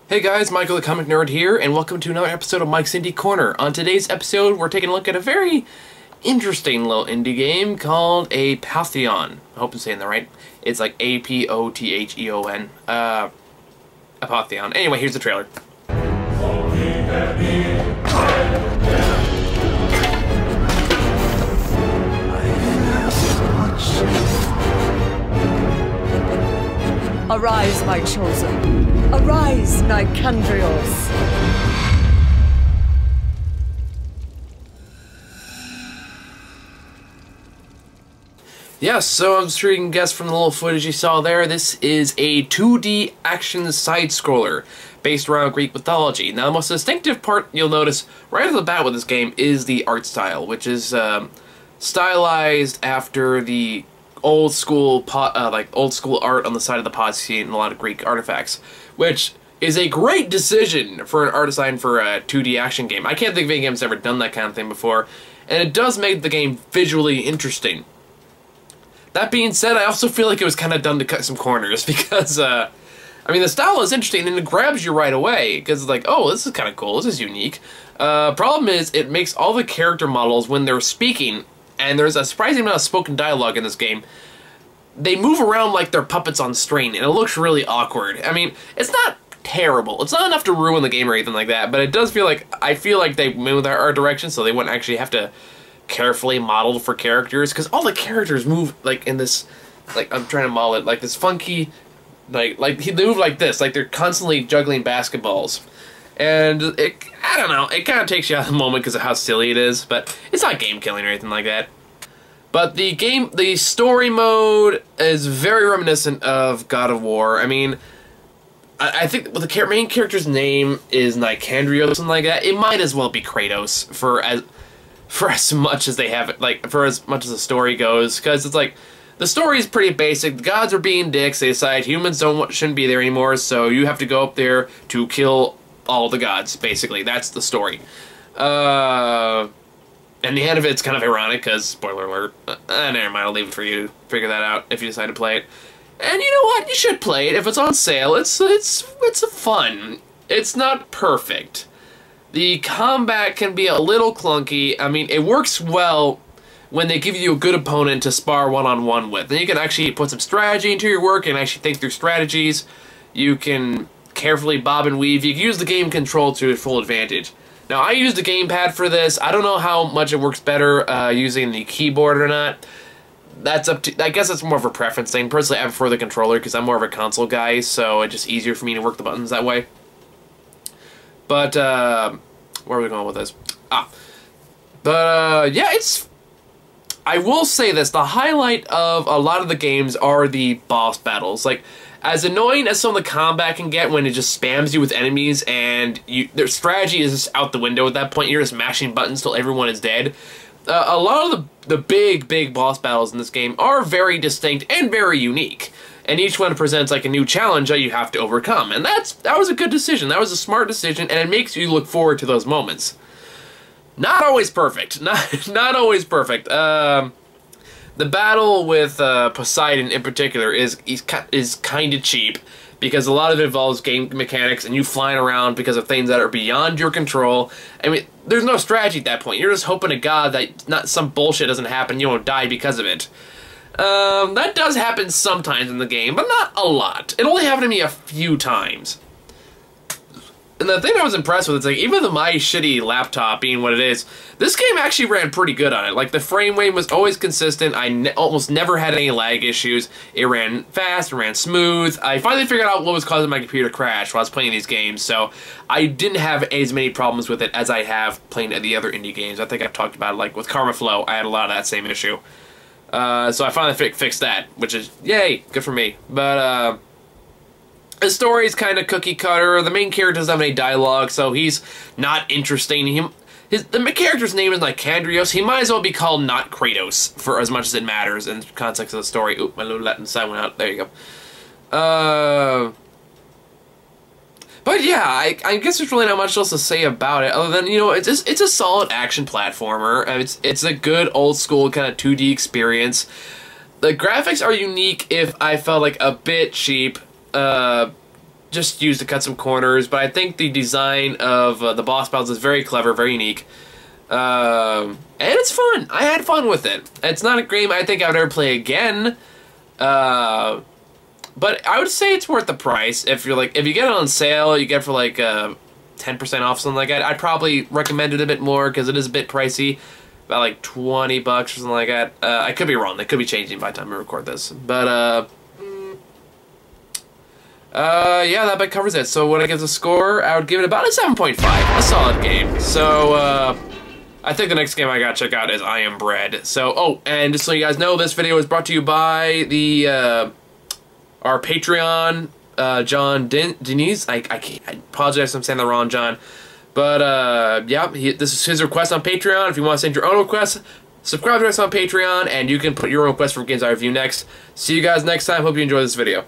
Hey guys, Michael the Comic Nerd here, and welcome to another episode of Mike's Indie Corner. On today's episode, we're taking a look at a very interesting little indie game called Apotheon. I hope I'm saying that right. It's like A-P-O-T-H-E-O-N. Apotheon. Anyway, here's the trailer. Arise, my chosen. Arise, Not-Kratos. Yes, so I'm sure you can guess from the little footage you saw there, this is a 2D action side-scroller based around Greek mythology. Now, the most distinctive part you'll notice right off the bat with this game is the art style, which is stylized after the old school art on the side of the Apotheon and a lot of Greek artifacts, which is a great decision for an art design for a 2D action game. I can't think of any game that's ever done that kind of thing before, and it does make the game visually interesting. That being said, I also feel like it was kind of done to cut some corners because, I mean, the style is interesting and it grabs you right away because it's like, oh, this is kind of cool, this is unique. Problem is, it makes all the character models, when they're speaking, and there's a surprising amount of spoken dialogue in this game, they move around like they're puppets on string, and it looks really awkward. I mean, it's not terrible. It's not enough to ruin the game or anything like that, but it does feel like, I feel like they moved their art direction so they wouldn't actually have to carefully model for characters, because all the characters move like in this, like, I'm trying to model it, like this funky, they move like this, like they're constantly juggling basketballs. And I don't know, it kind of takes you out of the moment because of how silly it is, but it's not game killing or anything like that. But the story mode is very reminiscent of God of War. I mean, I think the main character's name is Not-Kratos or something like that. It might as well be Kratos for as much as they have it, like, for as much as the story goes, because it's like, the story is pretty basic. The gods are being dicks. They decide humans shouldn't be there anymore, so you have to go up there to kill all the gods, basically. That's the story. And the end of it's kind of ironic, because, spoiler alert, never mind, I'll leave it for you to figure that out if you decide to play it. And you know what? You should play it. If it's on sale, it's fun. It's not perfect. The combat can be a little clunky. I mean, it works well when they give you a good opponent to spar one-on-one with. Then you can actually put some strategy into your work and actually think through strategies. You can carefully bob and weave. You can use the game control to its full advantage. Now, I used a gamepad for this. I don't know how much it works better using the keyboard or not. That's up to, I guess that's more of a preference thing. Personally, I prefer the controller because I'm more of a console guy, so it's just easier for me to work the buttons that way. But, where are we going with this? Yeah, I will say this, the highlight of a lot of the games are the boss battles. Like, as annoying as some of the combat can get when it just spams you with enemies and their strategy is just out the window at that point, you're just mashing buttons till everyone is dead. A lot of the big boss battles in this game are very distinct and very unique. And each one presents like a new challenge that you have to overcome. And that was a good decision. That was a smart decision, and it makes you look forward to those moments. Not always perfect. Not always perfect. The battle with Poseidon in particular is kind of cheap, because a lot of it involves game mechanics and you flying around because of things that are beyond your control. I mean, there's no strategy at that point. You're just hoping to God that some bullshit doesn't happen, you won't die because of it. That does happen sometimes in the game, but not a lot. It only happened to me a few times. And the thing I was impressed with is, like, even with my shitty laptop being what it is, this game actually ran pretty good on it. Like, the frame rate was always consistent. I almost never had any lag issues. It ran fast, it ran smooth. I finally figured out what was causing my computer to crash while I was playing these games, so I didn't have as many problems with it as I have playing the other indie games. I think I've talked about it, like, with Karma Flow, I had a lot of that same issue. So I finally fixed that, which is, yay, good for me. But, the story's kind of cookie cutter. The main character doesn't have any dialogue, so he's not interesting. The character's name is Not-Kratos. He might as well be called Not-Kratos, for as much as it matters in the context of the story. Oop, my little Latin side went out. There you go. But yeah, I guess there's really not much else to say about it, other than, you know, it's a solid action platformer. It's a good old school kind of 2D experience. The graphics are unique if I felt like a bit cheap. just used to cut some corners, but I think the design of the boss battles is very clever, very unique. And it's fun. I had fun with it. It's not a game I think I would ever play again. But I would say it's worth the price. If you get it on sale, you get it for like 10% off, something like that. I'd probably recommend it a bit more because it is a bit pricey. About like $20 or something like that. I could be wrong. They could be changing by the time I record this. But, yeah, that about covers it. So when I give the score, I would give it about a 7.5. A solid game. So, I think the next game I gotta check out is I Am Bread. So, oh, and just so you guys know, this video is brought to you by our Patreon, John DINIZ. I apologize if I'm saying that wrong, John. But, yeah, this is his request on Patreon. If you want to send your own requests, subscribe to us on Patreon, and you can put your own requests for games I review next. See you guys next time. Hope you enjoy this video.